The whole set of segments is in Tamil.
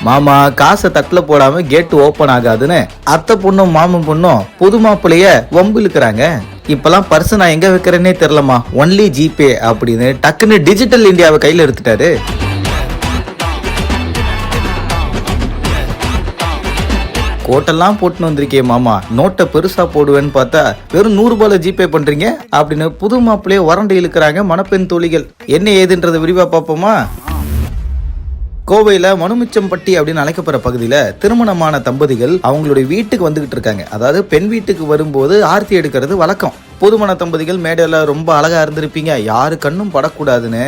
மாமா காசை தட்டுல போடாம கேட் ஓபன் ஆகாதுன்னு அத்தை பொண்ணும் மாமன் பொண்ணும் புது மாப்பிள்ளைய வம்பு இழுக்கிறாங்க. இப்பெல்லாம் பர்ஸ் நான் எங்க வைக்கிறேன்னே தெரியலமா, ஒன்லி ஜிபே அப்படின்னு டக்குன்னு டிஜிட்டல் இந்தியாவை கையில எடுத்துட்டாரு. கோட்டெல்லாம் போட்டுன்னு வந்திருக்கே மாமா, நோட்டை பெருசா போடுவேன்னு பார்த்தா வெறும் 100 ரூபாயில ஜிபே பண்றீங்க அப்படின்னு புது மாப்பிள்ளையே வறண்டு இழுக்கிறாங்க மணப்பெண் தோழிகள். என்ன ஏதுன்றதை விரிவா பார்ப்போமா? கோவையில மனுமிச்சம்பட்டி அப்படின்னு அழைக்கப்படுற பகுதியில திருமணமான தம்பதிகள் அவங்களுடைய வீட்டுக்கு வந்துகிட்டு இருக்காங்க. அதாவது பெண் வீட்டுக்கு வரும்போது ஆர்த்தி எடுக்கிறது வழக்கம். புதுமண தம்பதிகள் மேடையில ரொம்ப அழகா இருந்திருப்பீங்க, யாரு கண்ணும் படக்கூடாதுன்னு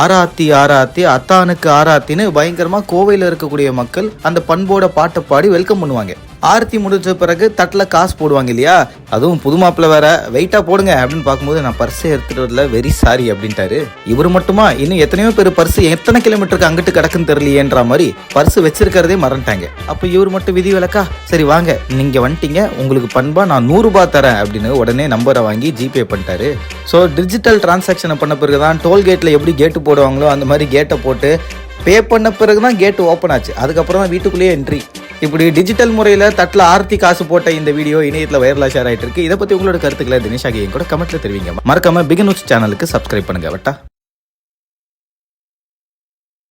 ஆராத்தி ஆராத்தி அத்தானுக்கு ஆராத்தின்னு பயங்கரமா கோவையில இருக்கக்கூடிய மக்கள் அந்த பண்போட பாட்டை பாடி வெல்கம் பண்ணுவாங்க. ஆர்த்தி முடிச்ச பிறகு தட்டுல காசு போடுவாங்க இல்லையா, அதுவும் புது மாப்பிள்ள வேற வெயிட்டா போடுங்க அப்படின்னு பார்க்கும்போது நான் பர்ஸை எடுத்துட்டு வரல, வெரி சாரி அப்படின்ட்டாரு. இவரு மட்டுமா, இன்னும் எத்தனையோ பேர் பர்ஸ் எத்தனை கிலோமீட்டருக்கு அங்கிட்டு கிடக்குன்னு தெரியலையேன்ற மாதிரி பர்ஸ் வச்சிருக்கிறதே மறந்துட்டாங்க. அப்ப இவர் மட்டும் விதி விலக்கா, சரி வாங்க நீங்க வந்துட்டீங்க, உங்களுக்கு பண்பா நான் 100 ரூபாய் தரேன் அப்படின்னு உடனே நம்பரை வாங்கி ஜிபே பண்ணிட்டாரு. ஸோ டிஜிட்டல் டிரான்சாக்ஷனை பண்ண பிறகுதான் டோல்கேட்ல எப்படி கேட்டு போடுவாங்களோ அந்த மாதிரி கேட்டை போட்டு பே பண்ண பிறகுதான் கேட்டு ஓப்பன் ஆச்சு. அதுக்கப்புறம் தான் வீட்டுக்குள்ளேயே என்ட்ரி. இப்படி டிஜிட்டல் முறையில் தட்டில் ஆர்த்தி காசு போட்ட இந்த வீடியோ இணையத்தில் வைரலாக ஷேர் ஆகிட்டு இருக்கு. இதை பற்றி உங்களோட கருத்துக்களை தினேஷ் ஆகிய கூட கமெண்ட்ல தெரிவிங்க. மறக்காம பிகின் நியூஸ் சேனலுக்கு சப்ஸ்கிரைப் பண்ணுங்க. வட்டா.